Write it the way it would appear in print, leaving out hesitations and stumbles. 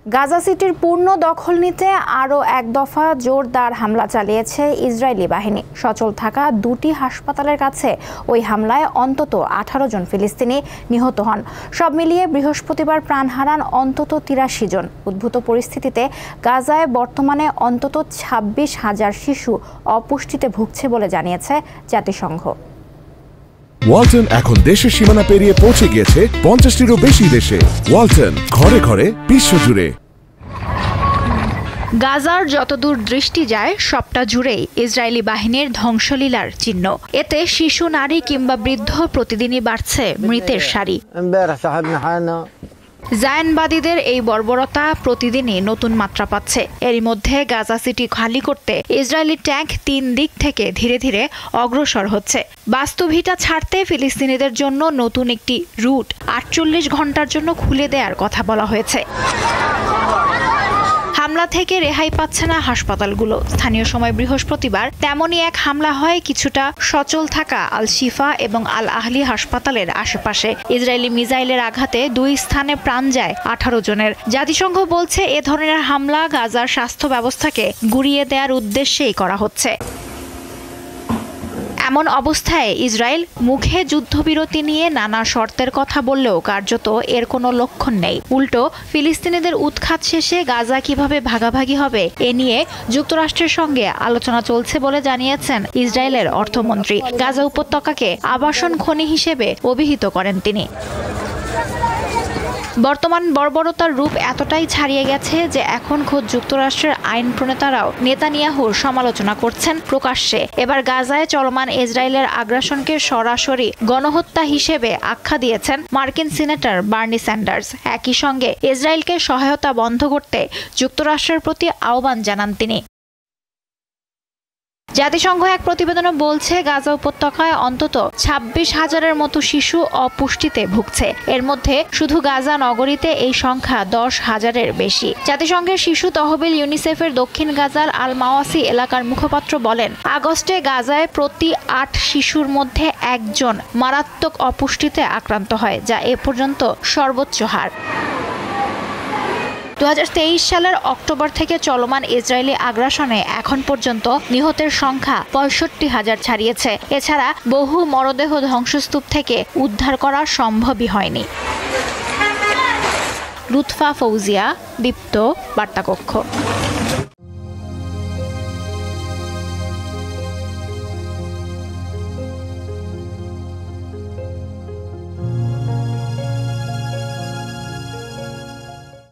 গাজা সিটির পূর্ণ দখল নিতে আরও এক দফা জোরদার হামলা চালিয়েছে ইসরায়েলি বাহিনী। সচল থাকা দুটি হাসপাতালের কাছে ওই হামলায় অন্তত 18 জন ফিলিস্তিনি নিহত হন। সব মিলিয়ে বৃহস্পতিবার প্রাণ হারান অন্তত 83 জন। উদ্ভূত পরিস্থিতিতে গাজায় বর্তমানে অন্তত 26,000 শিশু অপুষ্টিতে ভুগছে বলে জানিয়েছে জাতিসংঘ। ওয়ালটন এখন দেশের সীমানা পেরিয়ে পৌঁছে গিয়েছে 50টিরও বেশি দেশে। ওয়ালটন, ঘরে ঘরে বিশ্বজুড়ে। গাজার যতদূর দৃষ্টি যায় সবটা জুড়েই ইসরায়েলি বাহিনীর ধ্বংসলীলার চিহ্ন। এতে শিশু, নারী কিংবা বৃদ্ধ প্রতিদিনই বাড়ছে মৃতের সারি। জায়নবাদীদের এই বর্বরতা প্রতিদিনই নতুন মাত্রা পাচ্ছে। এরই মধ্যে গাজা সিটি খালি করতে ইসরায়েলি ট্যাঙ্ক 3 দিক থেকে ধীরে ধীরে অগ্রসর হচ্ছে। বাস্তুভিটা ছাড়তে ফিলিস্তিনিদের জন্য নতুন একটি রুট 48 ঘন্টার জন্য খুলে দেওয়ার কথা বলা হয়েছে। হামলা থেকে রেহাই পাচ্ছে না হাসপাতালগুলো। স্থানীয় সময় বৃহস্পতিবার তেমনই এক হামলা হয় কিছুটা সচল থাকা আল শিফা এবং আল আহলি হাসপাতালের আশেপাশে। ইসরায়েলি মিসাইলের আঘাতে 2 স্থানে প্রাণ যায় 18 জনের। জাতিসংঘ বলছে এ ধরনের হামলা গাজার স্বাস্থ্য ব্যবস্থাকে গুঁড়িয়ে দেওয়ার উদ্দেশ্যেই করা হচ্ছে। এমন অবস্থায় ইসরায়েল মুখে যুদ্ধবিরতি নিয়ে নানা শর্তের কথা বললেও কার্যত এর কোনো লক্ষণ নেই। উল্টো ফিলিস্তিনিদের উৎখাত শেষে গাজা কিভাবে ভাগাভাগি হবে এ নিয়ে যুক্তরাষ্ট্রের সঙ্গে আলোচনা চলছে বলে জানিয়েছেন ইসরায়েলের অর্থমন্ত্রী। গাজা উপত্যকাকে আবাসন খনি হিসেবে অভিহিত করেন তিনি। বর্তমান বর্বরতার রূপ এতটাই ছাড়িয়ে গেছে যে এখন খোদ যুক্তরাষ্ট্রের আইন প্রণেতারাও নেতানিয়াহুর সমালোচনা করছেন প্রকাশ্যে। এবার গাজায় চলমান ইসরায়েলের আগ্রাসনকে সরাসরি গণহত্যা হিসেবে আখ্যা দিয়েছেন মার্কিন সিনেটর বার্নি স্যান্ডার্স। একই সঙ্গে ইসরায়েলকে সহায়তা বন্ধ করতে যুক্তরাষ্ট্রের প্রতি আহ্বান জানান তিনি। জাতিসংঘ এক প্রতিবেদনে বলছে গাজা উপত্যকায় অন্তত 26,000-এর মতো শিশু অপুষ্টিতে ভুগছে। এর মধ্যে শুধু গাজা নগরীতে এই সংখ্যা 10,000-এর বেশি। জাতিসংঘের শিশু তহবিল ইউনিসেফের দক্ষিণ গাজার আল মাওয়াসি এলাকার মুখপাত্র বলেন, আগস্টে গাজায় প্রতি 8 শিশুর মধ্যে 1 জন মারাত্মক অপুষ্টিতে আক্রান্ত হয়, যা এ পর্যন্ত সর্বোচ্চ হার। 2023 সালের অক্টোবর থেকে চলমান ইসরায়েলি আগ্রাসনে এখন পর্যন্ত নিহতের সংখ্যা 65,000 ছাড়িয়েছে। এছাড়া বহু মরদেহ ধ্বংসস্তূপ থেকে উদ্ধার করা সম্ভবই হয়নি। লুৎফা ফৌজিয়া, দীপ্ত, বার্তাকক্ষ।